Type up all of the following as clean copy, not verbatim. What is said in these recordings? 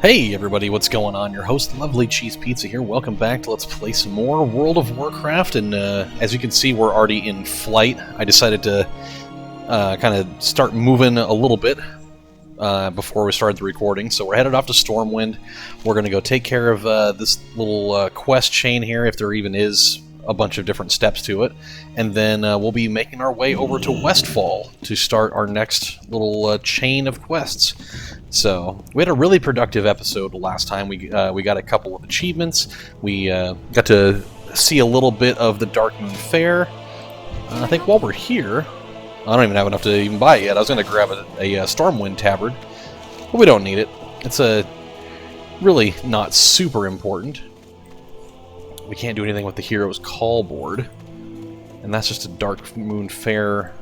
Hey everybody, what's going on? Your host, LovelyCheesePizza here. Welcome back to Let's Play some more World of Warcraft, and as you can see, we're already in flight. I decided to kind of start moving a little bit before we started the recording, so we're headed off to Stormwind. We're going to go take care of this little quest chain here, if there even is a bunch of different steps to it, and then we'll be making our way over to Westfall to start our next little chain of quests. So we had a really productive episode last time. We got a couple of achievements. We got to see a little bit of the Darkmoon Fair. I think while we're here, I don't even have enough to even buy it yet. I was going to grab a Stormwind tabard, but we don't need it. It's really not super important. We can't do anything with the Hero's Call board, and that's just a Darkmoon Fair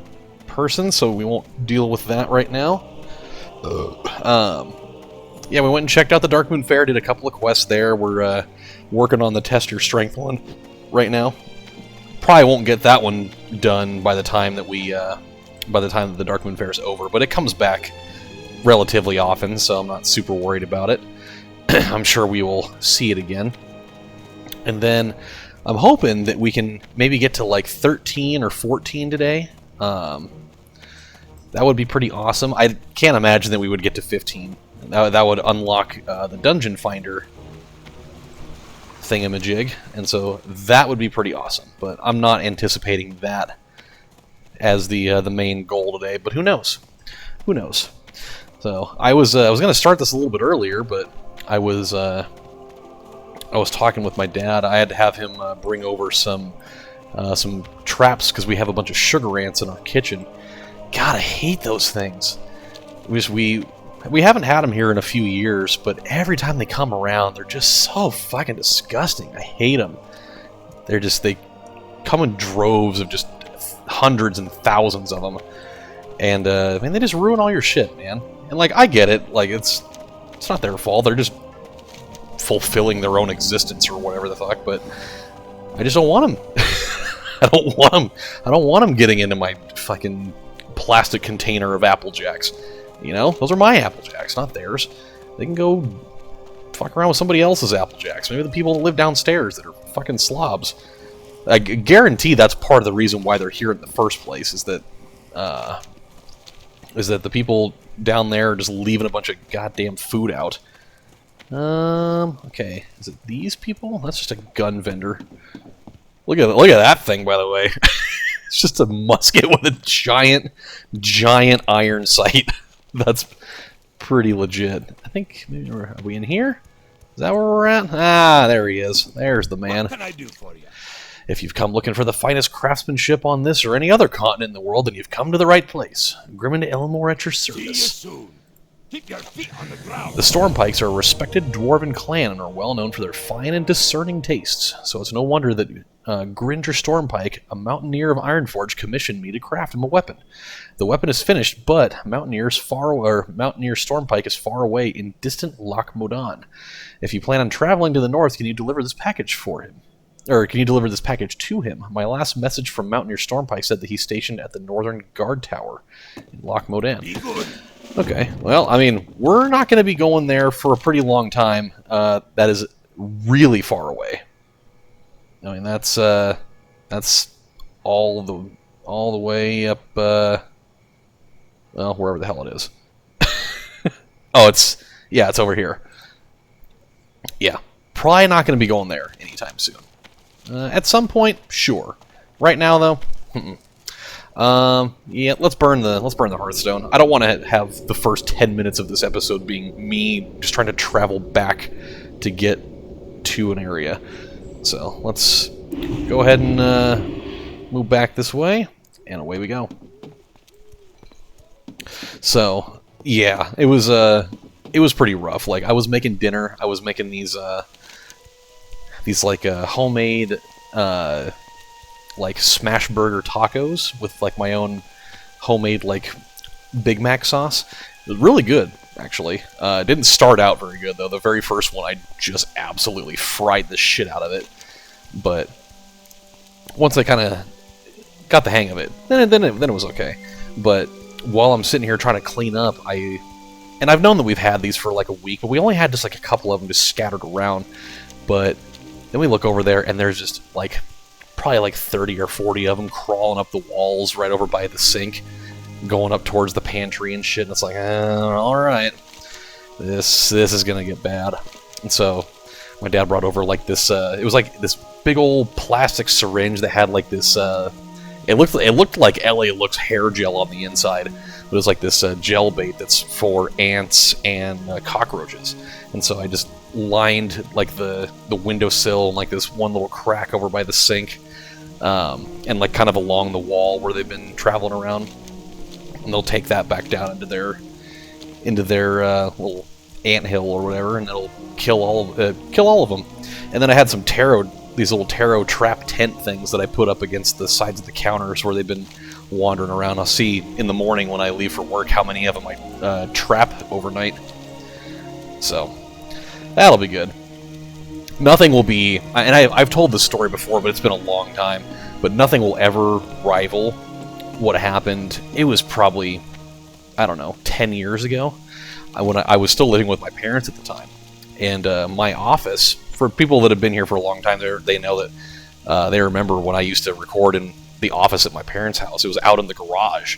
person, so we won't deal with that right now. Yeah, we went and checked out the Darkmoon Fair, did a couple of quests there. We're working on the Test Your Strength one right now. Probably won't get that one done by the time that the Darkmoon Fair is over, but it comes back relatively often, so I'm not super worried about it. I'm sure we will see it again. And then I'm hoping that we can maybe get to like 13 or 14 today. That would be pretty awesome. I can't imagine that we would get to 15. That would unlock the Dungeon Finder thingamajig, and so that would be pretty awesome. But I'm not anticipating that as the main goal today. But who knows? Who knows? So I was going to start this a little bit earlier, but I was talking with my dad. I had to have him bring over some traps because we have a bunch of sugar ants in our kitchen. God, I hate those things. We haven't had them here in a few years, but every time they come around, they're just so fucking disgusting. I hate them. They come in droves of just hundreds and thousands of them, and man, they just ruin all your shit, man. And like, I get it. Like, it's not their fault. They're just fulfilling their own existence or whatever the fuck. But I just don't want them. I don't want them getting into my fucking plastic container of Apple Jacks. You know, those are my Apple Jacks, not theirs. They can go fuck around with somebody else's Apple Jacks. Maybe the people that live downstairs that are fucking slobs. I guarantee that's part of the reason why they're here in the first place, is that the people down there are just leaving a bunch of goddamn food out. Okay, is it these people? That's just a gun vendor. Look at that thing, by the way. It's just a musket with a giant iron sight. That's pretty legit. I think, maybe are we in here? Is that where we're at? Ah, there he is. There's the man. What can I do for you? If you've come looking for the finest craftsmanship on this or any other continent in the world, then you've come to the right place. Grim and Elwynn at your See you service. soon. Keep your feet on the ground. The Stormpikes are a respected dwarven clan and are well known for their fine and discerning tastes, so it's no wonder that Gringer Stormpike, a mountaineer of Ironforge, commissioned me to craft him a weapon. The weapon is finished, but Mountaineer Stormpike is far away in distant Loch Modan. If you plan on traveling to the north, can you deliver this package for him? Or can you deliver this package to him? My last message from Mountaineer Stormpike said that he's stationed at the Northern Guard Tower in Loch Modan. Be good. Okay, well, I mean, we're not going to be going there for a pretty long time. That is really far away. I mean, that's all the way up, well, wherever the hell it is. Oh, it's over here. Yeah, probably not going to be going there anytime soon. At some point, sure. Right now, though, yeah, let's burn the Hearthstone. I don't want to have the first 10 minutes of this episode being me just trying to travel back to get to an area. So let's go ahead and move back this way, and away we go. So yeah, it was pretty rough. Like, I was making dinner. I was making these like homemade like smash burger tacos with like my own homemade like Big Mac sauce. It was really good, actually. It didn't start out very good though. The very first one, I just absolutely fried the shit out of it. But once I kind of got the hang of it, then it was okay. But while I'm sitting here trying to clean up, I and I've known that we've had these for like a week, but we only had just like a couple of them just scattered around. But then we look over there, and there's just like probably like 30 or 40 of them crawling up the walls right over by the sink, going up towards the pantry and shit. And it's like, all right, this is gonna get bad. And so my dad brought over like this. It was like this big old plastic syringe that had like this. It looked like LA Looks hair gel on the inside. It was like this gel bait that's for ants and cockroaches. And so I just lined like the windowsill and like this one little crack over by the sink, and like kind of along the wall where they've been traveling around. And they'll take that back down into their little anthill or whatever, and it'll kill all of them. And then I had some these little tarot trap tent things that I put up against the sides of the counters where they've been wandering around. I'll see in the morning when I leave for work how many of them I trap overnight. So that'll be good. Nothing will be, and I've told this story before, but it's been a long time, but nothing will ever rival what happened. It was probably, I don't know, 10 years ago, when I was still living with my parents at the time. And my office, for people that have been here for a long time, they know that they remember when I used to record in the office at my parents' house. It was out in the garage.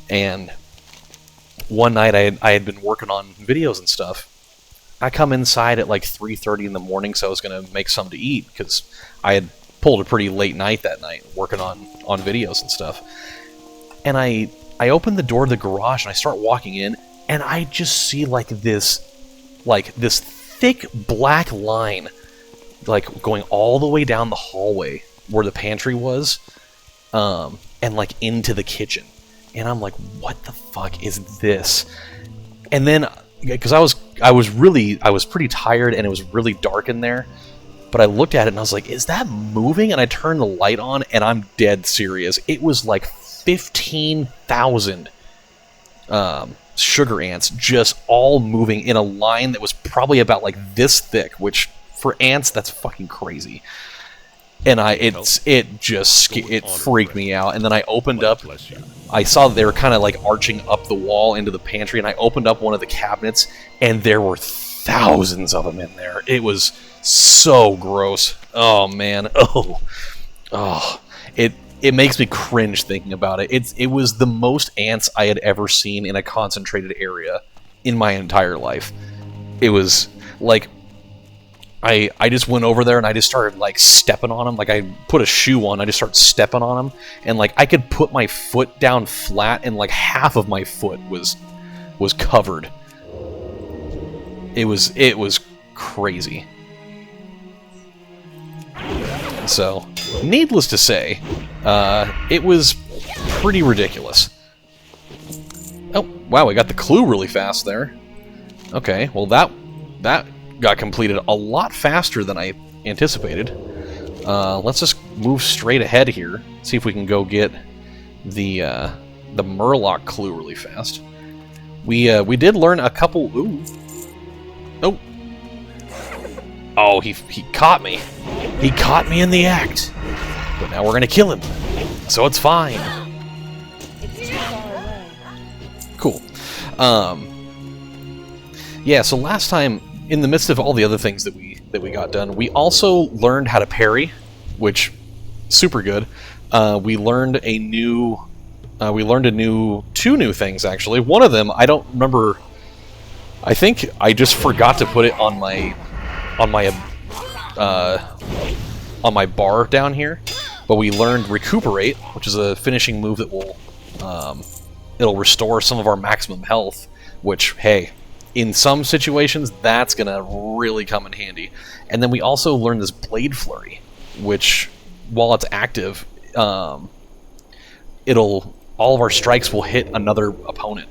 And one night I had been working on videos and stuff. I come inside at like 3:30 in the morning, so I was going to make something to eat, because I had pulled a pretty late night that night working on videos and stuff. And I open the door to the garage, and I start walking in, and I just see like this thick black line, like going all the way down the hallway where the pantry was, and like into the kitchen. And I'm like, what the fuck is this? And then, because I was pretty tired, and it was really dark in there, but I looked at it and I was like, is that moving? And I turned the light on, and I'm dead serious. It was like 15,000 sugar ants just all moving in a line that was probably about like this thick, which for ants, that's fucking crazy. And it freaked me out. And then I opened up, I saw that they were kind of like arching up the wall into the pantry, and I opened up one of the cabinets, and there were thousands of them in there. It was so gross. Oh man. It makes me cringe thinking about it. It was the most ants I had ever seen in a concentrated area in my entire life. It was like, I just went over there and I just started like stepping on them. Like I put a shoe on, I just started stepping on them, and like I could put my foot down flat, and like half of my foot was covered. It was crazy. So, needless to say, it was pretty ridiculous. Oh, wow, we got the clue really fast there. Okay, well that got completed a lot faster than I anticipated. Let's just move straight ahead here, see if we can go get the Murloc clue really fast. We did learn a couple. Ooh. Oh. Oh, he caught me. He caught me in the act. But now we're gonna kill him, so it's fine. Cool. Yeah. So last time, in the midst of all the other things that we got done, we also learned how to parry, which super good. We learned two new things actually. One of them I don't remember. I think I just forgot to put it on my bar down here. But we learned Recuperate, which is a finishing move that will it'll restore some of our maximum health. Which, hey, in some situations, that's gonna really come in handy. And then we also learned this Blade Flurry, which, while it's active, all of our strikes will hit another opponent.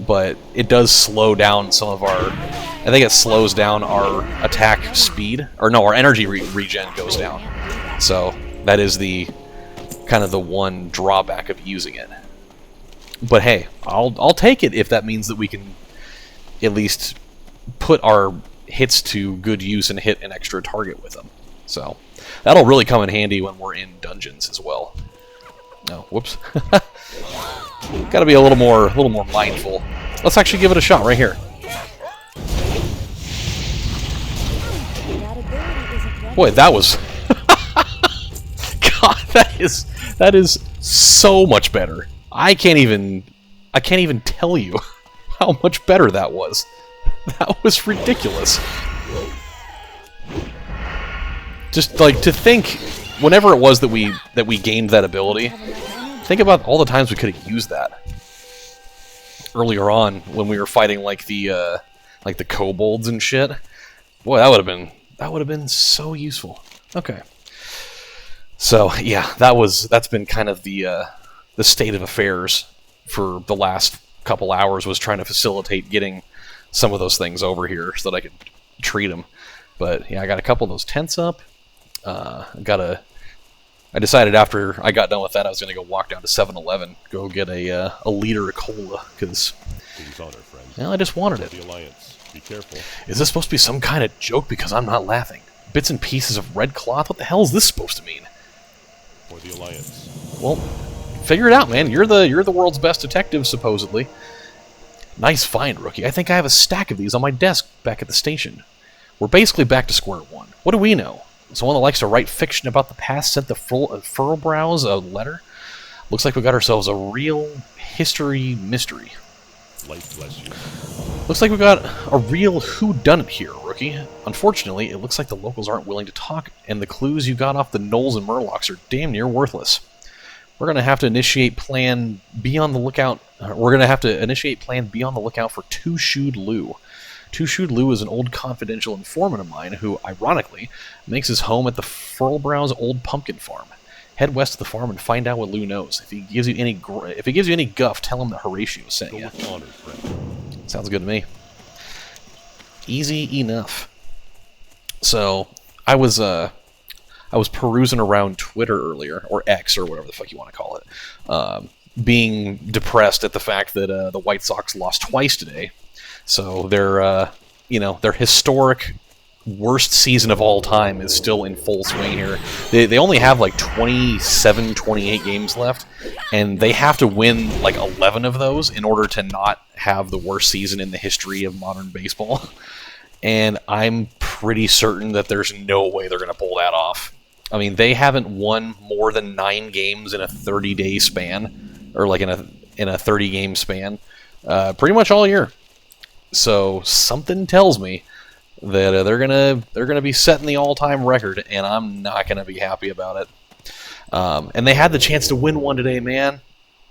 But it does slow down some of our... I think it slows down our attack speed. Or no, our energy regen goes down. So that is the kind of the one drawback of using it. But hey, I'll take it if that means that we can at least put our hits to good use and hit an extra target with them. So that'll really come in handy when we're in dungeons as well. No, whoops. Got to be a little more mindful. Let's actually give it a shot right here. Boy, that was... God, that is so much better. I can't even tell you how much better that was. That was ridiculous. Just like to think, whenever it was that we gained that ability, think about all the times we could have used that earlier on when we were fighting like the kobolds and shit. Boy, that would have been so useful. Okay. So yeah, that's been kind of the state of affairs for the last couple hours, was trying to facilitate getting some of those things over here so that I could treat them. But yeah, I got a couple of those tents up. I decided after I got done with that I was going to go walk down to 7-Eleven, go get a liter of cola, because well, I just wanted it. Be careful. Is this supposed to be some kind of joke because I'm not laughing? Bits and pieces of red cloth? What the hell is this supposed to mean? For the Alliance. Well, figure it out, man. You're the world's best detective, supposedly. Nice find, rookie. I think I have a stack of these on my desk back at the station. We're basically back to square one. What do we know? Someone that likes to write fiction about the past sent the Furlbrows a letter? Looks like we got ourselves a real history mystery. Light bless you. Looks like we got a real whodunit here, rookie. Unfortunately, it looks like the locals aren't willing to talk, and the clues you got off the Knolls and Murlocs are damn near worthless. We're gonna have to initiate plan. Be on the lookout. We're gonna have to initiate plan. Be on the lookout for Two-Shoed Lou. Two-Shoed Lou is an old confidential informant of mine who, ironically, makes his home at the Furlbrow's old pumpkin farm. Head west of the farm and find out what Lou knows. If he gives you any guff, tell him that Horatio sent you. Sounds good to me. Easy enough. So I was perusing around Twitter earlier, or X, or whatever the fuck you want to call it, being depressed at the fact that the White Sox lost twice today. So their historic worst season of all time is still in full swing here. They only have like 27, 28 games left, and they have to win like 11 of those in order to not have the worst season in the history of modern baseball. And I'm pretty certain that there's no way they're going to pull that off. I mean, they haven't won more than 9 games in a 30-day span, or like in a 30-game span, pretty much all year. So something tells me that they're gonna be setting the all-time record, and I'm not gonna be happy about it. And they had the chance to win one today, man.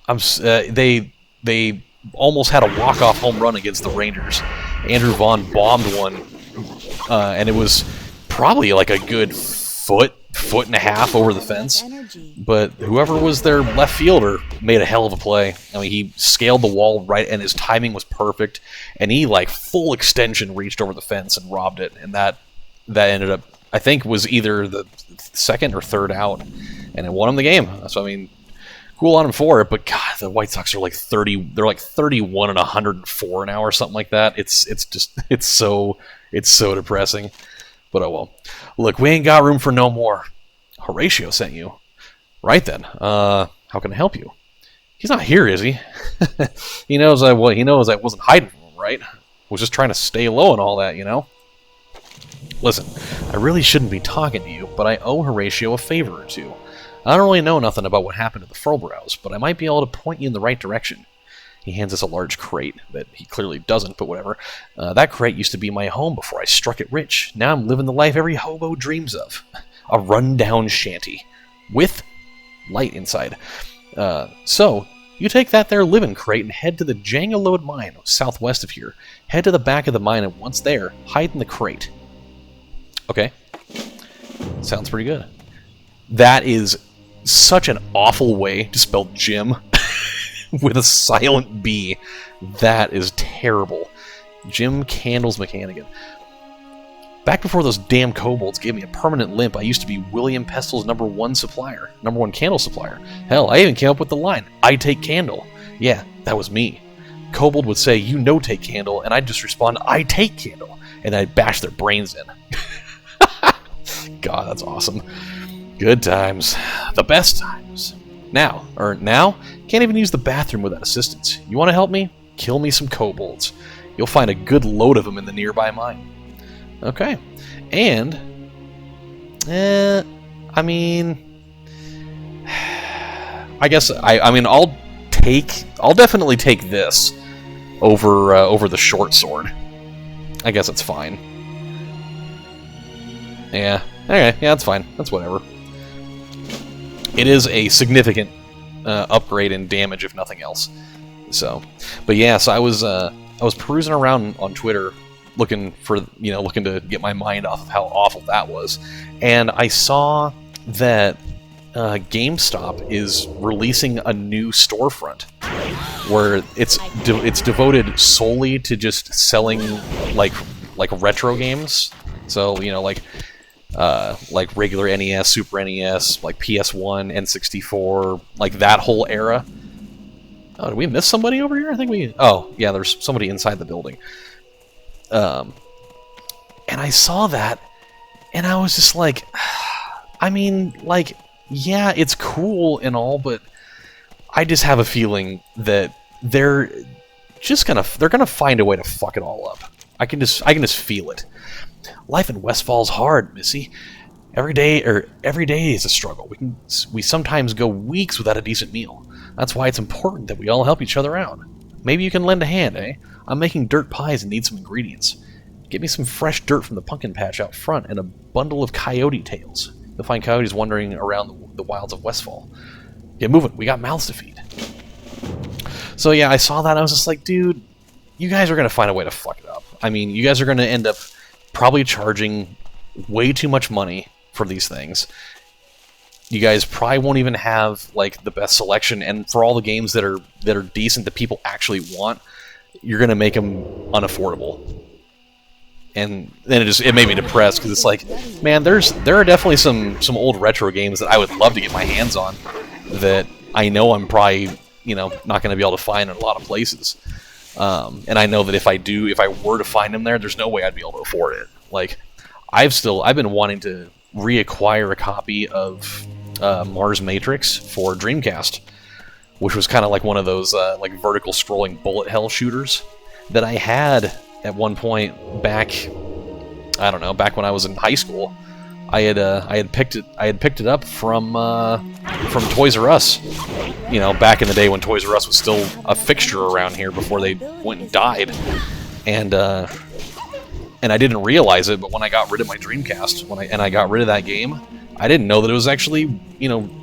They almost had a walk-off home run against the Rangers. Andrew Vaughn bombed one, and it was probably like a good foot and a half over the fence. But whoever was their left fielder made a hell of a play. I mean, he scaled the wall right, and his timing was perfect. And he, like, full extension reached over the fence and robbed it. And that ended up, I think, was either the second or third out. And it won him the game. So, I mean, cool on him for it. But, God, the White Sox are like 30. They're like 31 and 104 now or something like that. It's so depressing. But oh well. Look, we ain't got room for no more. Horatio sent you. Right then. How can I help you? He's not here, is he? He knows I wasn't hiding from him, right? Was just trying to stay low and all that, you know? Listen, I really shouldn't be talking to you, but I owe Horatio a favor or two. I don't really know nothing about what happened to the Furlbrows, but I might be able to point you in the right direction. He hands us a large crate that he clearly doesn't, but whatever. That crate used to be my home before I struck it rich. Now I'm living the life every hobo dreams of. A run-down shanty. With light inside. So, you take that there living crate and head to the Jangalode mine, southwest of here. Head to the back of the mine, and once there, hide in the crate. Okay. Sounds pretty good. That is such an awful way to spell Jim. With a silent B. That is terrible. Jim Candles McCannigan. Back before those damn kobolds gave me a permanent limp, I used to be William Pestel's number one candle supplier. Hell, I even came up with the line, I take candle. Yeah, that was me. Kobold would say, you no take candle, and I'd just respond, I take candle, and I'd bash their brains in. God, that's awesome. Good times. The best times. Now, can't even use the bathroom without assistance. You want to help me? Kill me some kobolds. You'll find a good load of them in the nearby mine. Okay. And... I mean... I guess... I mean, I'll definitely take this over the short sword. I guess it's fine. Yeah. Okay, yeah, that's fine. That's whatever. It is a significant upgrade in damage, if nothing else. So, but yeah, so I was perusing around on Twitter, looking to get my mind off of how awful that was, and I saw that GameStop is releasing a new storefront where it's devoted solely to just selling like retro games. So like regular NES, Super NES, like PS1, N64, like that whole era. Oh, did we miss somebody over here? I think we... Oh, yeah, there's somebody inside the building. And I saw that, and I was just like... I mean, like, yeah, it's cool and all, but I just have a feeling that they're gonna find a way to fuck it all up. I can just feel it. Life in Westfall's hard, Missy. Every day is a struggle. We sometimes go weeks without a decent meal. That's why it's important that we all help each other out. Maybe you can lend a hand, eh? I'm making dirt pies and need some ingredients. Get me some fresh dirt from the pumpkin patch out front and a bundle of coyote tails. You'll find coyotes wandering around the wilds of Westfall. Get moving. We got mouths to feed. So yeah, I saw that and I was just like, dude, you guys are going to find a way to fuck it up. I mean, you guys are going to end up probably charging way too much money for these things. You guys probably won't even have like the best selection, and for all the games that are decent that people actually want, you're gonna make them unaffordable. And then it made me depressed because it's like, man, there are definitely some old retro games that I would love to get my hands on that I know I'm probably not going to be able to find in a lot of places. And I know that if I were to find them there's no way I'd be able to afford it. Like, I've been wanting to reacquire a copy of Mars Matrix for Dreamcast, which was kind of like one of those like vertical scrolling bullet hell shooters that I had at one point back. I don't know, back when I was in high school. I had picked it up from Toys R Us. Back in the day when Toys R Us was still a fixture around here before they went and died. And I didn't realize it, but when I got rid of my Dreamcast, I got rid of that game, I didn't know that it was actually,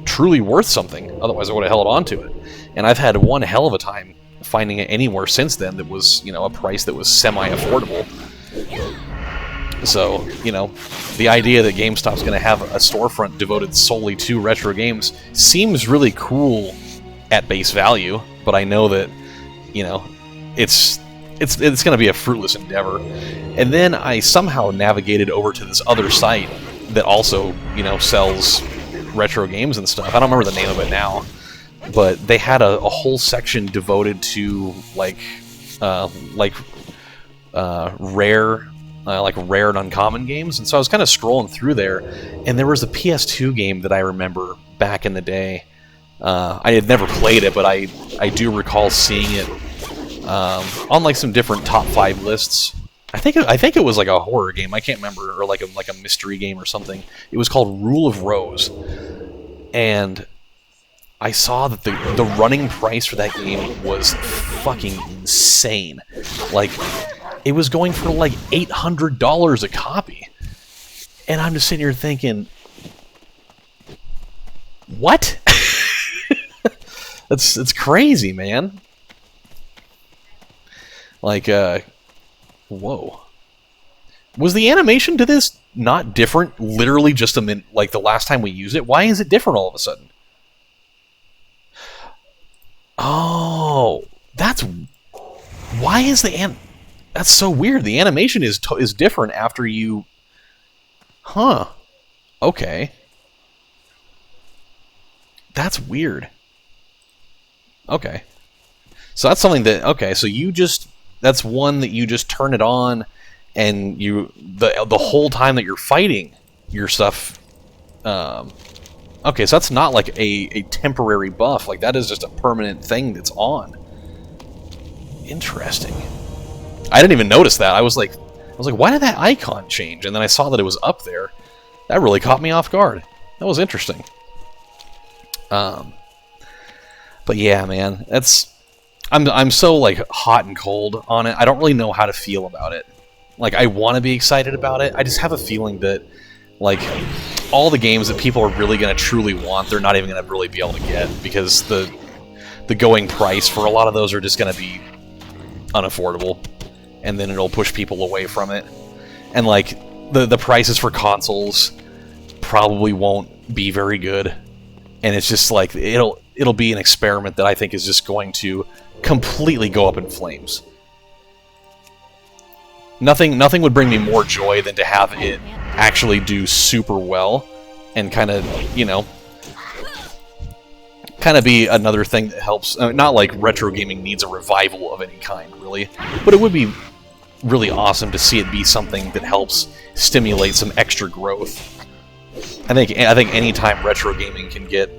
truly worth something. Otherwise, I would have held on to it. And I've had one hell of a time finding it anywhere since then that was, a price that was semi-affordable. So, the idea that GameStop's going to have a storefront devoted solely to retro games seems really cool at base value, but I know that, it's going to be a fruitless endeavor. And then I somehow navigated over to this other site that also, sells retro games and stuff. I don't remember the name of it now, but they had a whole section devoted to rare and uncommon games. And so I was kind of scrolling through there, and there was a PS2 game that I remember back in the day. I had never played it, but I do recall seeing it on like some different top 5 lists. I think it was like a horror game. I can't remember, or like a mystery game or something. It was called Rule of Rose, and I saw that the running price for that game was fucking insane. Like, it was going for like $800 a copy, and I'm just sitting here thinking, what? It's crazy, man. Like, whoa. Was the animation to this not different literally just a minute, like the last time we used it? Why is it different all of a sudden? Oh, why is that's so weird. The animation is different after you... Huh. Okay. That's weird. Okay. So that's something that... Okay, so that's one that you just turn it on, and the whole time that you're fighting your stuff... okay, so that's not like a temporary buff. Like, that is just a permanent thing that's on. Interesting. I didn't even notice that. I was like, why did that icon change? And then I saw that it was up there. That really caught me off guard. That was interesting. But yeah, man, I'm so like hot and cold on it. I don't really know how to feel about it. Like, I want to be excited about it. I just have a feeling that, like, all the games that people are really going to truly want, they're not even going to really be able to get, because the going price for a lot of those are just going to be unaffordable, and then it'll push people away from it. And like the prices for consoles probably won't be very good, and it's just like it'll be an experiment that I think is just going to completely go up in flames. Nothing would bring me more joy than to have it actually do super well and kind of, you know, kind of be another thing that helps. Not like retro gaming needs a revival of any kind, really, but it would be really awesome to see it be something that helps stimulate some extra growth. I think anytime retro gaming can get,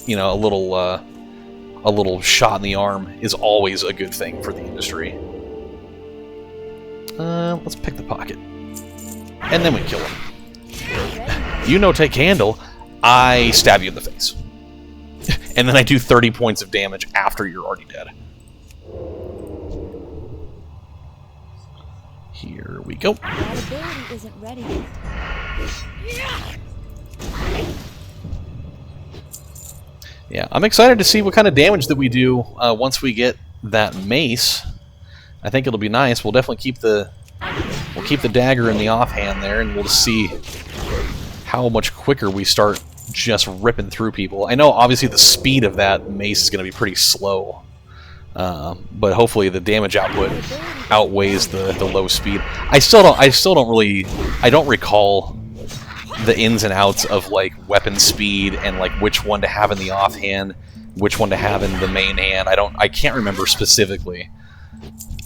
you know, a little shot in the arm is always a good thing for the industry. Let's pick the pocket, and then we kill him. You no take handle. I stab you in the face. And then I do 30 points of damage after you're already dead. Here we go. That ability isn't ready yet. Yeah, I'm excited to see what kind of damage that we do once we get that mace. I think it'll be nice. We'll definitely keep the dagger in the offhand there, and we'll just see how much quicker we start just ripping through people. I know obviously the speed of that mace is going to be pretty slow, but hopefully the damage output outweighs the low speed. I don't recall the ins and outs of like weapon speed and like which one to have in the offhand, which one to have in the main hand. I can't remember specifically.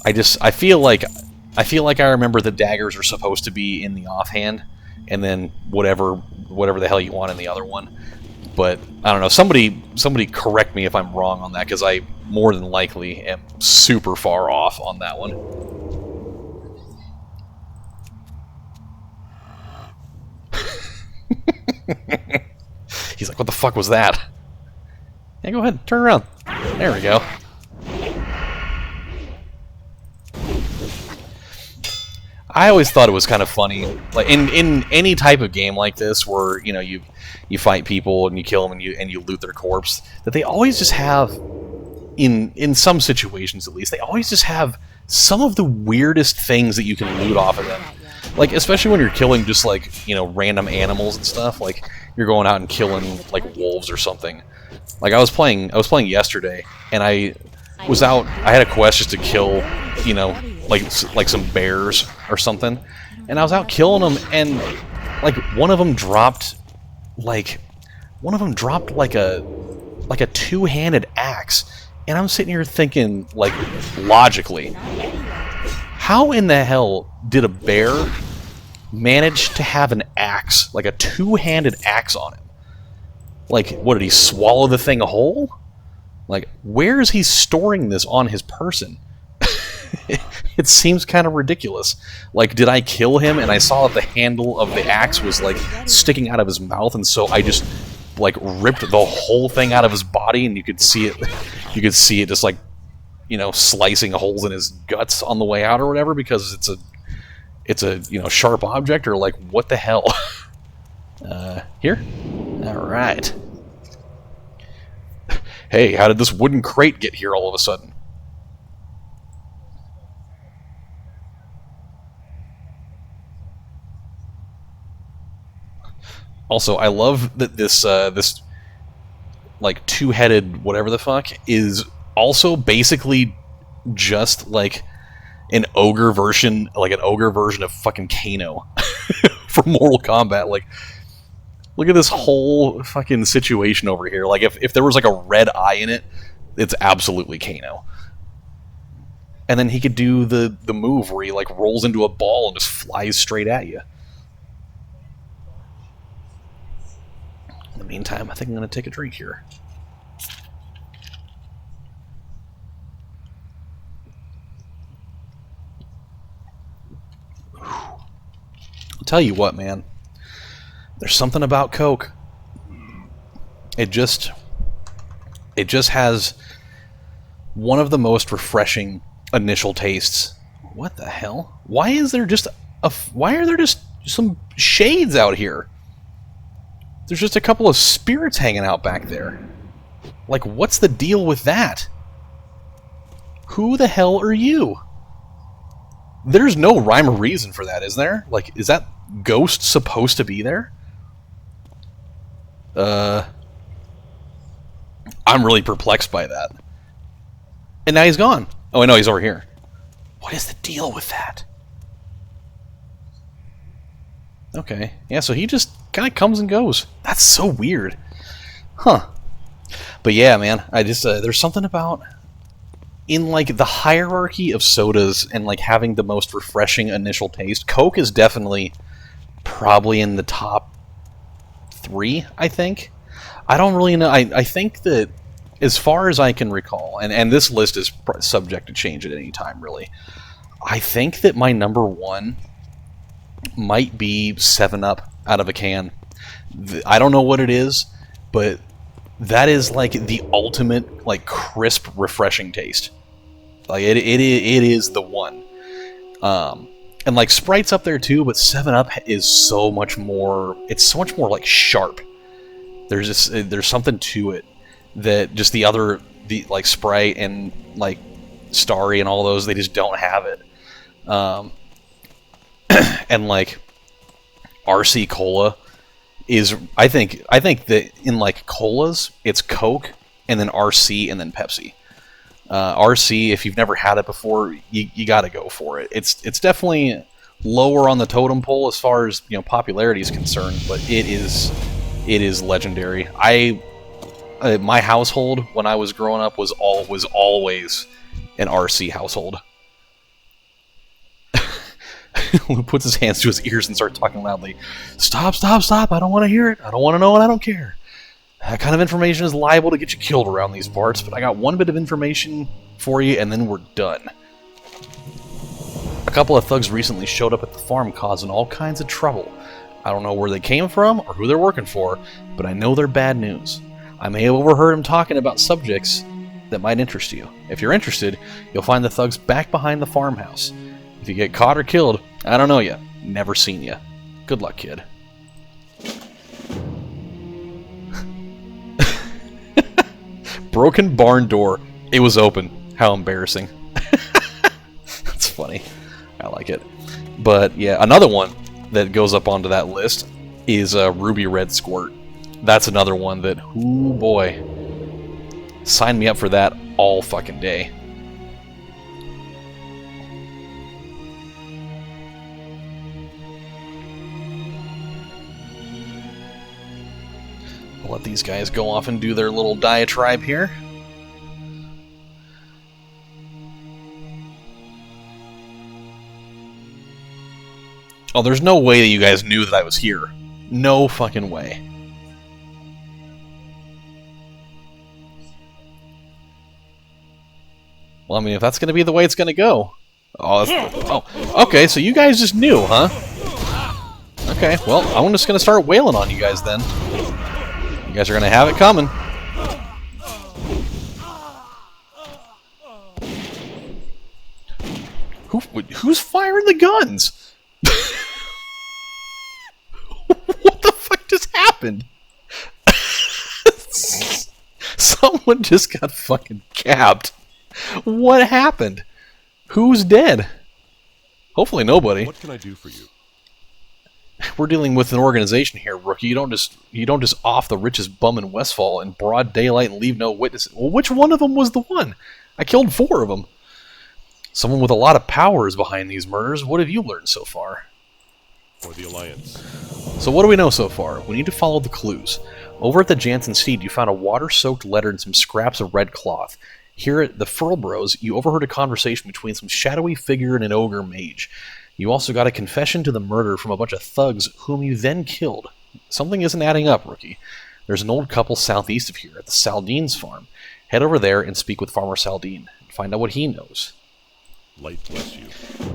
I feel like I remember the daggers are supposed to be in the offhand, and then whatever the hell you want in the other one. But I don't know. Somebody correct me if I'm wrong on that, because I more than likely am super far off on that one. He's like, what the fuck was that? Yeah, go ahead, turn around. There we go. I always thought it was kind of funny, like in any type of game like this, where you know you fight people and you kill them and you loot their corpse, that they always just have, in some situations at least, they always just have some of the weirdest things that you can loot off of them. Like, especially when you're killing just like, you know, random animals and stuff. Like you're going out and killing like wolves or something. Like I was playing yesterday, and I had a quest just to kill, you know, like some bears or something, and I was out killing them, and like one of them dropped like a two-handed axe, and I'm sitting here thinking, like, logically, how in the hell did a bear manage to have an axe, like a two-handed axe on him? Like, what, did he swallow the thing whole? Like, where is he storing this on his person? It seems kind of ridiculous. Like, did I kill him and I saw that the handle of the axe was, like, sticking out of his mouth, and so I just, like, ripped the whole thing out of his body, and you could see it just, like, you know, slicing holes in his guts on the way out or whatever, because it's a you know, sharp object, or, like, what the hell? Here? Alright. Hey, how did this wooden crate get here all of a sudden? Also, I love that this like two-headed whatever the fuck is also basically just like an ogre version of fucking Kano from Mortal Kombat. Like, look at this whole fucking situation over here. Like, if there was like a red eye in it, it's absolutely Kano. And then he could do the move where he like rolls into a ball and just flies straight at you. In the meantime, I think I'm going to take a drink here. Tell you what, man. There's something about Coke. It just has one of the most refreshing initial tastes. What the hell? Why are there just some shades out here? There's just a couple of spirits hanging out back there. Like, what's the deal with that? Who the hell are you? There's no rhyme or reason for that, is there? Like, is that ghost supposed to be there? I'm really perplexed by that. And now he's gone. Oh, I know, he's over here. What is the deal with that? Okay. Yeah, so he just kind of comes and goes. That's so weird. Huh. But yeah, man, I just, there's something about, in like the hierarchy of sodas and like having the most refreshing initial taste, Coke is definitely probably in the top 3, I think. I don't really know. I think that, as far as I can recall, and this list is subject to change at any time, really, I think that my number 1 might be 7-Up out of a can. I don't know what it is, but that is like the ultimate, like, crisp, refreshing taste. Like, it is the one. And like Sprite's up there too, but 7-Up is so much more. It's so much more like sharp. There's something to it that just the like Sprite and like Starry and all those, they just don't have it. And like RC Cola is, I think that in like colas, it's Coke and then RC and then Pepsi. RC, if you've never had it before, you got to go for it. It's definitely lower on the totem pole as far as, you know, popularity is concerned, but it is legendary. My household when I was growing up was always an RC household. Who puts his hands to his ears and starts talking loudly. Stop, stop, stop, I don't want to hear it. I don't want to know and I don't care. That kind of information is liable to get you killed around these parts, but I got one bit of information for you and then we're done. A couple of thugs recently showed up at the farm causing all kinds of trouble. I don't know where they came from or who they're working for, but I know they're bad news. I may have overheard them talking about subjects that might interest you. If you're interested, you'll find the thugs back behind the farmhouse. If you get caught or killed, I don't know you. Never seen you. Good luck, kid. Broken barn door. It was open. How embarrassing. That's funny. I like it. But yeah, another one that goes up onto that list is Ruby Red Squirt. That's another one that, ooh boy, sign me up for that all fucking day. I'll let these guys go off and do their little diatribe here. Oh, there's no way that you guys knew that I was here. No fucking way. Well, I mean, if that's going to be the way it's going to go. Oh, okay, so you guys just knew, huh? Okay, well, I'm just going to start wailing on you guys then. You guys are going to have it coming. Who's firing the guns? What the fuck just happened? Someone just got fucking capped. What happened? Who's dead? Hopefully nobody. What can I do for you? We're dealing with an organization here, rookie. You don't just off the richest bum in Westfall in broad daylight and leave no witnesses. Well, which one of them was the one? I killed 4 of them. Someone with a lot of power is behind these murders. What have you learned so far? For the Alliance. So what do we know so far? We need to follow the clues. Over at the Jansen Steed, you found a water-soaked letter and some scraps of red cloth. Here at the Furlbros, you overheard a conversation between some shadowy figure and an ogre mage. You also got a confession to the murder from a bunch of thugs whom you then killed. Something isn't adding up, rookie. There's an old couple southeast of here at the Saldine's farm. Head over there and speak with Farmer Saldine and find out what he knows. Light bless you.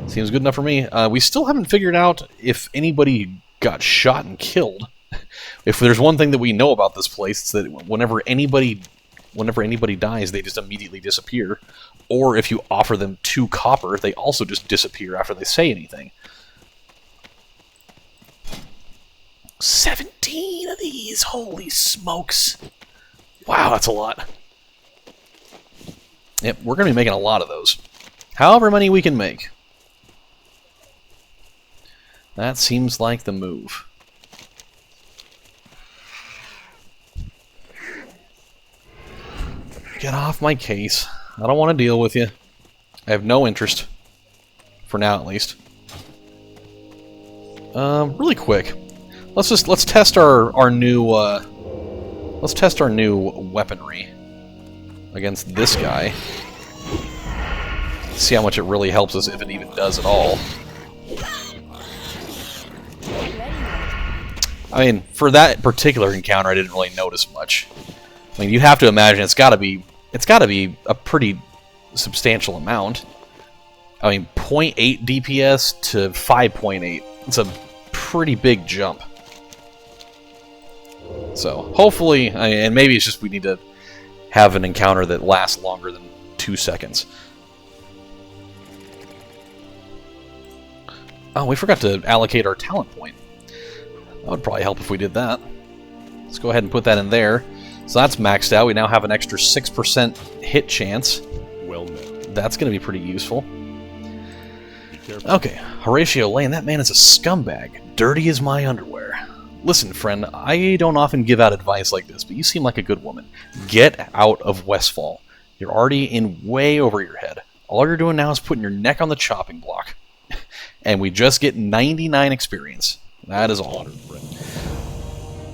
Seems good enough for me. We still haven't figured out if anybody got shot and killed. If there's one thing that we know about this place, it's that whenever anybody dies, they just immediately disappear. Or if you offer them 2 copper, they also just disappear after they say anything. 17 of these! Holy smokes! Wow, that's a lot. Yep, we're going to be making a lot of those. However many we can make. That seems like the move. Get off my case. I don't want to deal with you. I have no interest. For now, at least. Really quick. Let's test our new weaponry against this guy. See how much it really helps us, if it even does at all. I mean, for that particular encounter, I didn't really notice much. I mean, you have to imagine it's got to be a pretty substantial amount. I mean, 0.8 DPS to 5.8. It's a pretty big jump. So, hopefully, and maybe it's just we need to have an encounter that lasts longer than 2 seconds. Oh, we forgot to allocate our talent point. That would probably help if we did that. Let's go ahead and put that in there. So that's maxed out. We now have an extra 6% hit chance. Well met. That's going to be pretty useful. Be careful. Okay, Horatio Lane, that man is a scumbag. Dirty as my underwear. Listen, friend, I don't often give out advice like this, but you seem like a good woman. Get out of Westfall. You're already in way over your head. All you're doing now is putting your neck on the chopping block. And we just get 99 experience. That is all.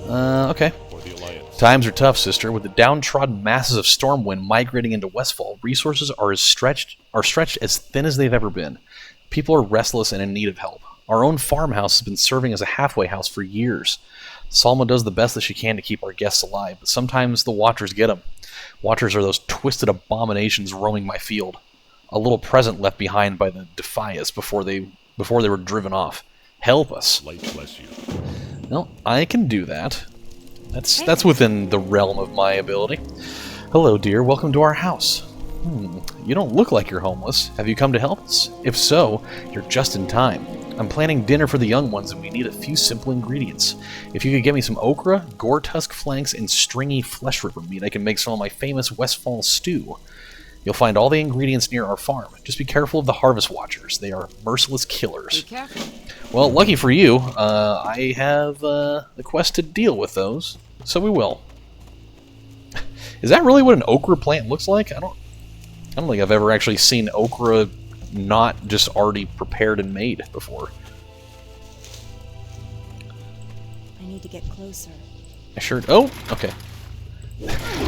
Okay. For the Alliance. Times are tough, sister. With the downtrodden masses of Stormwind migrating into Westfall, resources are stretched as thin as they've ever been. People are restless and in need of help. Our own farmhouse has been serving as a halfway house for years. Salma does the best that she can to keep our guests alive, but sometimes the Watchers get them. Watchers are those twisted abominations roaming my field. A little present left behind by the Defias before they were driven off. Help us. Light bless you. No, I can do that. That's within the realm of my ability. Hello, dear. Welcome to our house. You don't look like you're homeless. Have you come to help us? If so, you're just in time. I'm planning dinner for the young ones, and we need a few simple ingredients. If you could get me some okra, gore tusk flanks, and stringy flesh ripper meat, I can make some of my famous Westfall stew. You'll find all the ingredients near our farm. Just be careful of the Harvest Watchers. They are merciless killers. Be careful. Well, lucky for you, I have the quest to deal with those, so we will. Is that really what an okra plant looks like? I don't think I've ever actually seen okra not just already prepared and made before. I need to get closer. I sure... Oh, okay.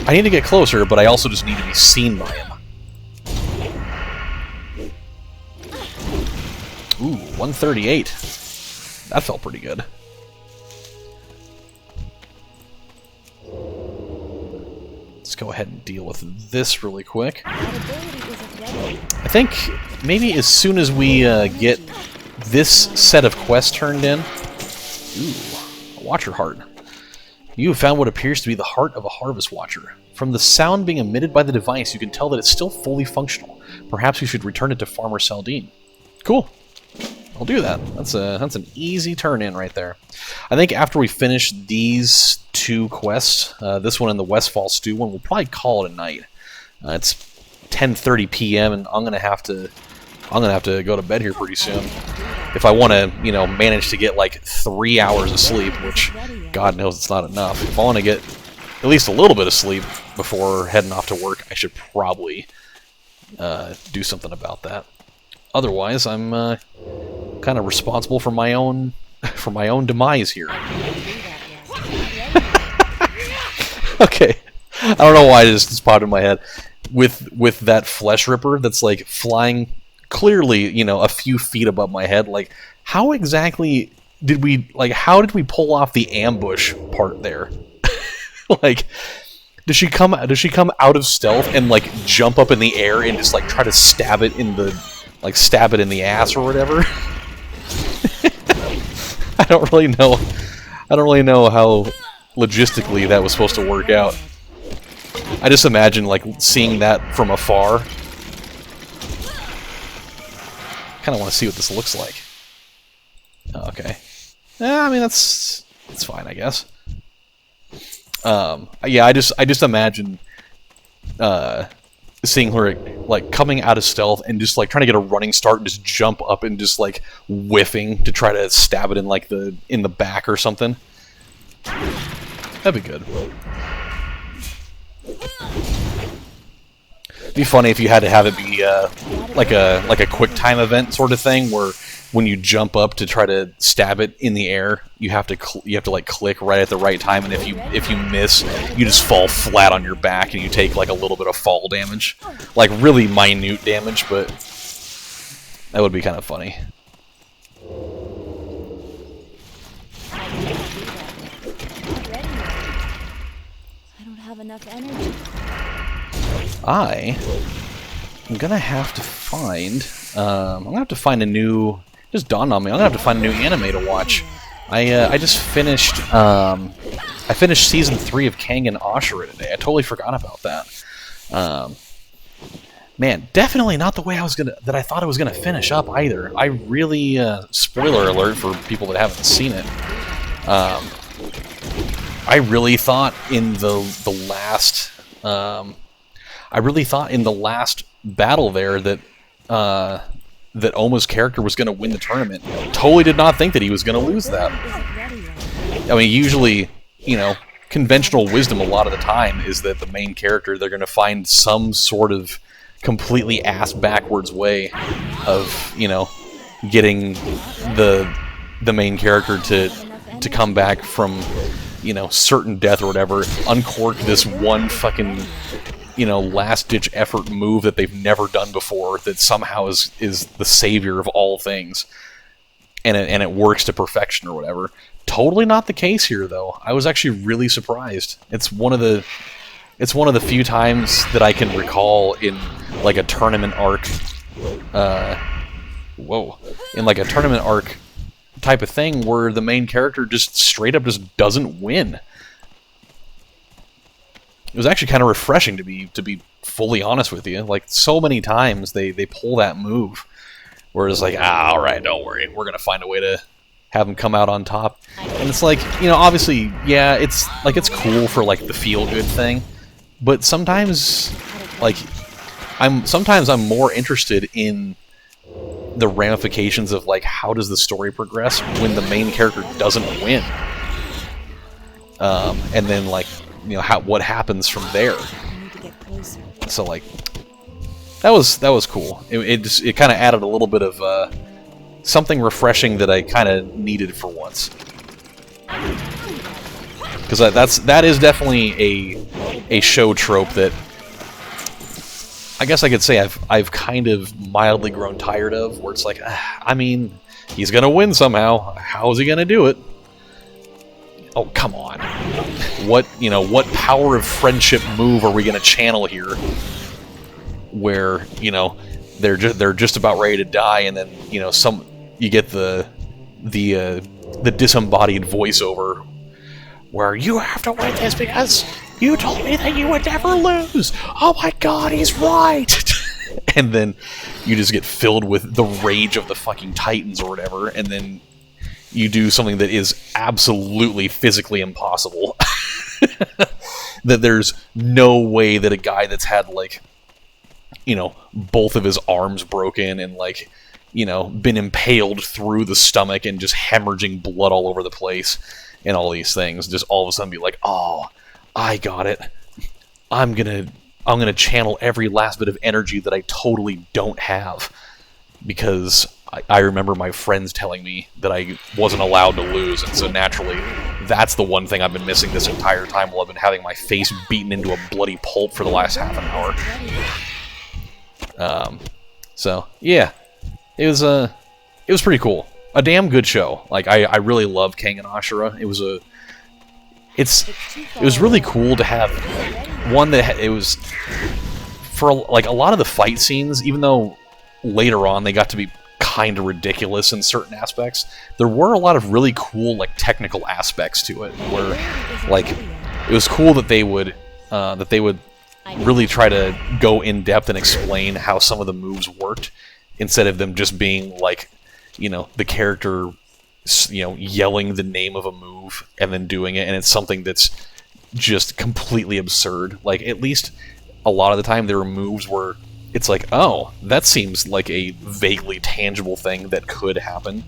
I need to get closer, but I also just need to be seen by him. Ooh, 138. That felt pretty good. Let's go ahead and deal with this really quick. That ability isn't ready. I think maybe as soon as we get this set of quests turned in... Ooh, a Watcher Heart. You have found what appears to be the heart of a Harvest Watcher. From the sound being emitted by the device, you can tell that it's still fully functional. Perhaps we should return it to Farmer Saldine. Cool. I'll do that. That's an easy turn-in right there. I think after we finish these 2 quests, this one and the Westfall Stew one, we'll probably call it a night. It's 10:30 p.m. and I'm gonna have to go to bed here pretty soon if I want to, manage to get like 3 hours of sleep, which God knows it's not enough. If I want to get at least a little bit of sleep before heading off to work, I should probably do something about that. Otherwise, I'm kind of responsible for my own demise here. Okay, I don't know why it just popped in my head with that flesh ripper that's like flying clearly, a few feet above my head. Like, how exactly did we pull off the ambush part there? Like, does she come out of stealth and like jump up in the air and just like try to stab it in the like stab it in the ass or whatever. I don't really know. I don't really know how logistically that was supposed to work out. I just imagine like seeing that from afar. Kind of want to see what this looks like. Oh, okay. I mean that's fine, I guess. Yeah, I just imagine seeing her like coming out of stealth and just like trying to get a running start and just jump up and just like whiffing to try to stab it in like in the back or something. That'd be good. It'd be funny if you had to have it be like a quick time event sort of thing where when you jump up to try to stab it in the air, you have to like click right at the right time, and if you miss, you just fall flat on your back and you take like a little bit of fall damage, like really minute damage, but that would be kind of funny. I don't have enough energy. I'm gonna have to find. I'm gonna have to find a new. Just dawned on me. I'm gonna have to find a new anime to watch. I just finished. I finished season 3 of Kangen Ashura today. I totally forgot about that. Man, definitely not the way I thought I was gonna finish up either. I really spoiler alert for people that haven't seen it. I really thought in the last. I really thought in the last battle there that that Oma's character was going to win the tournament. Totally did not think that he was going to lose that. I mean, usually, you know, conventional wisdom a lot of the time is that the main character, they're going to find some sort of completely ass-backwards way of, you know, getting the main character to come back from, you know, certain death or whatever, uncork this one fucking, you know, last-ditch effort move that they've never done before that somehow is the savior of all things, and it works to perfection or whatever. Totally not the case here, though. I was actually really surprised. It's one of the few times that I can recall in like a tournament arc, in like a tournament arc type of thing where the main character just straight up just doesn't win. It was actually kind of refreshing to be fully honest with you. Like, so many times they pull that move where it's like, all right, don't worry, we're gonna find a way to have them come out on top. And it's like, you know, obviously, yeah, it's cool for like the feel good thing, but sometimes, like, I'm more interested in the ramifications of like how does the story progress when the main character doesn't win, and then like, you know, what happens from there. So like, that was cool. It kind of added a little bit of something refreshing that I kind of needed for once. Because that is definitely a show trope that I guess I could say I've kind of mildly grown tired of. Where it's like, I mean, he's gonna win somehow. How is he gonna do it? Oh, come on. What power of friendship move are we going to channel here where, you know, they're just about ready to die, and then, you know, you get the disembodied voiceover where you have to win this because you told me that you would never lose. Oh my god, he's right. And then you just get filled with the rage of the fucking Titans or whatever, and then you do something that is absolutely physically impossible. That there's no way that a guy that's had, like, you know, both of his arms broken and, like, you know, been impaled through the stomach and just hemorrhaging blood all over the place and all these things, just all of a sudden be like, oh, I got it. I'm gonna channel every last bit of energy that I totally don't have, because I remember my friends telling me that I wasn't allowed to lose, and so naturally, that's the one thing I've been missing this entire time while I've been having my face beaten into a bloody pulp for the last half an hour. So yeah, it was pretty cool. A damn good show. Like, I really loved Kangen Ashura. It was really cool to have one that it was for, like, a lot of the fight scenes, even though later on they got to be kind of ridiculous in certain aspects. There were a lot of really cool, like, technical aspects to it, where, like, it was cool that they would really try to go in depth and explain how some of the moves worked, instead of them just being like, you know, the character, you know, yelling the name of a move and then doing it, and it's something that's just completely absurd. Like, at least a lot of the time there were moves where it's like, oh, that seems like a vaguely tangible thing that could happen.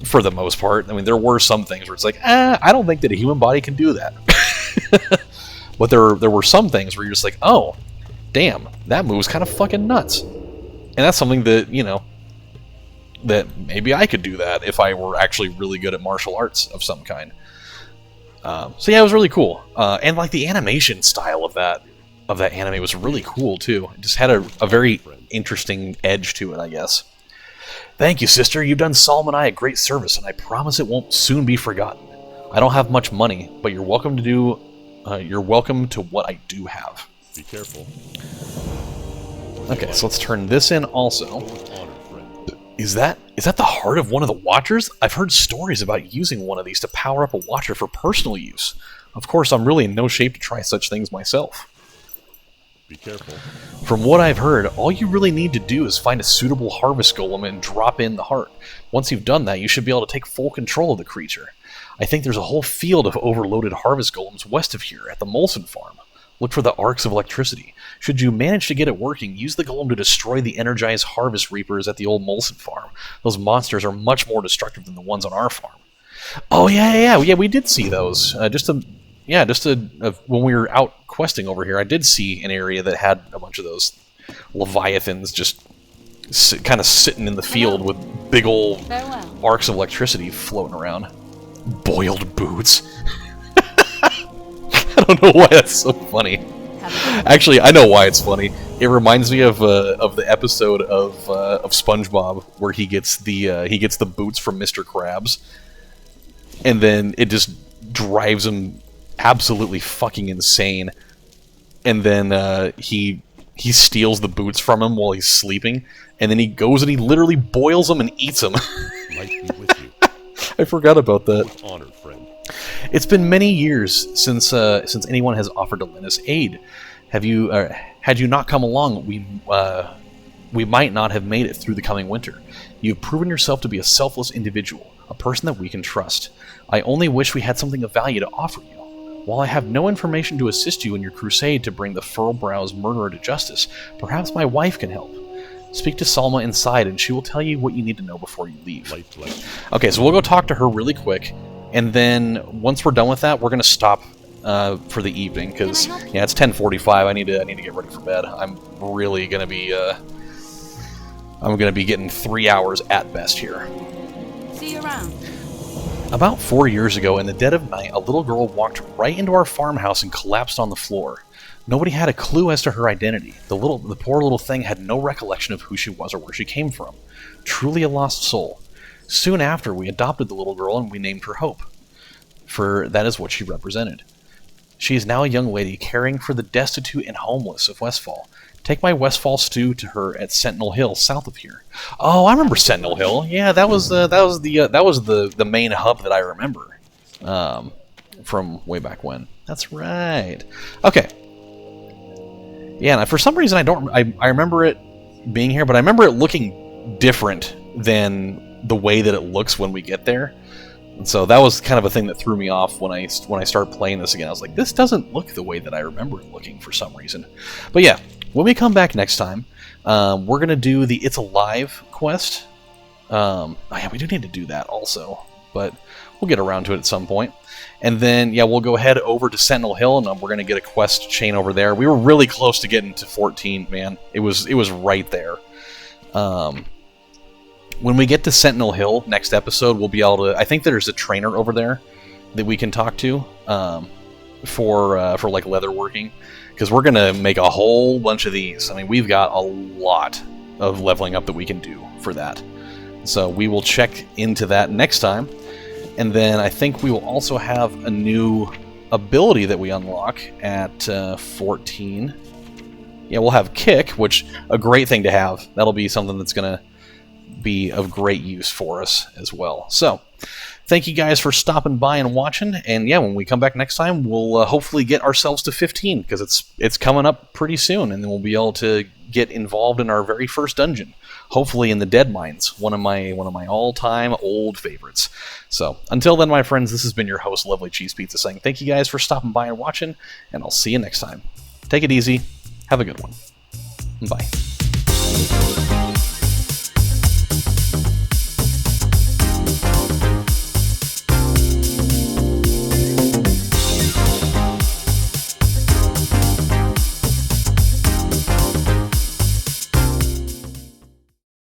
For the most part, I mean, there were some things where it's like, I don't think that a human body can do that. But there were some things where you're just like, oh, damn, that move's kind of fucking nuts. And that's something that, you know, that maybe I could do that if I were actually really good at martial arts of some kind. So yeah, it was really cool. And like the animation style of that anime was really cool too. It just had a very interesting edge to it, I guess. Thank you, sister. You've done Solomon and I a great service, and I promise it won't soon be forgotten. I don't have much money, but you're welcome to what I do have. Be careful. Okay, so let's turn this in also. Honored friend. Is that the heart of one of the Watchers? I've heard stories about using one of these to power up a Watcher for personal use. Of course, I'm really in no shape to try such things myself. Be careful. From what I've heard, all you really need to do is find a suitable harvest golem and drop in the heart. Once you've done that, you should be able to take full control of the creature. I think there's a whole field of overloaded harvest golems west of here, at the Molson farm. Look for the arcs of electricity. Should you manage to get it working, use the golem to destroy the energized harvest reapers at the old Molson farm. Those monsters are much more destructive than the ones on our farm. Oh, yeah, we did see those. When we were out questing over here, I did see an area that had a bunch of those leviathans just kind of sitting in the field with big old arcs of electricity floating around. Boiled boots. I don't know why that's so funny. Actually, I know why it's funny. It reminds me of the episode of SpongeBob where he gets the boots from Mr. Krabs, and then it just drives him absolutely fucking insane. And then he steals the boots from him while he's sleeping, and then he goes and he literally boils them and eats them. Might be with you. I forgot about that. Honored friend. It's been many years since anyone has offered to lend us aid. Had you not come along, we might not have made it through the coming winter. You've proven yourself to be a selfless individual, a person that we can trust. I only wish we had something of value to offer you. While I have no information to assist you in your crusade to bring the Furlbrow's murderer to justice, perhaps my wife can help. Speak to Salma inside, and she will tell you what you need to know before you leave. Okay, so we'll go talk to her really quick, and then once we're done with that, we're going to stop for the evening, because yeah, it's 10:45. I need to get ready for bed. I'm really going to be getting 3 hours at best here. See you around. About 4 years ago, in the dead of night, a little girl walked right into our farmhouse and collapsed on the floor. Nobody had a clue as to her identity. The poor little thing had no recollection of who she was or where she came from. Truly a lost soul. Soon after, we adopted the little girl and we named her Hope, for that is what she represented. She is now a young lady caring for the destitute and homeless of Westfall. Take my Westfall stew to her at Sentinel Hill, south of here. Oh, I remember Sentinel Hill. Yeah, that was the main hub that I remember from way back when. That's right. Okay. Yeah, and for some reason I remember it being here, but I remember it looking different than the way that it looks when we get there. And so that was kind of a thing that threw me off when I started playing this again. I was like, this doesn't look the way that I remember it looking for some reason. But yeah, when we come back next time, we're going to do the It's Alive quest. Oh yeah, we do need to do that also, but we'll get around to it at some point. And then, yeah, we'll go ahead over to Sentinel Hill, and we're going to get a quest chain over there. We were really close to getting to 14, man. It was right there. When we get to Sentinel Hill next episode, we'll be able to... I think there's a trainer over there that we can talk to for like leather working, because we're going to make a whole bunch of these. I mean, we've got a lot of leveling up that we can do for that. So we will check into that next time. And then I think we will also have a new ability that we unlock at 14. yeah, we'll have Kick, which a great thing to have. That'll be something that's going to be of great use for us as well. So, thank you guys for stopping by and watching. And yeah, when we come back next time, we'll hopefully get ourselves to 15 because it's coming up pretty soon, and then we'll be able to get involved in our very first dungeon. Hopefully in the Dead Mines, one of my all-time old favorites. So until then, my friends, this has been your host, Lovely Cheese Pizza, saying thank you guys for stopping by and watching, and I'll see you next time. Take it easy. Have a good one. Bye.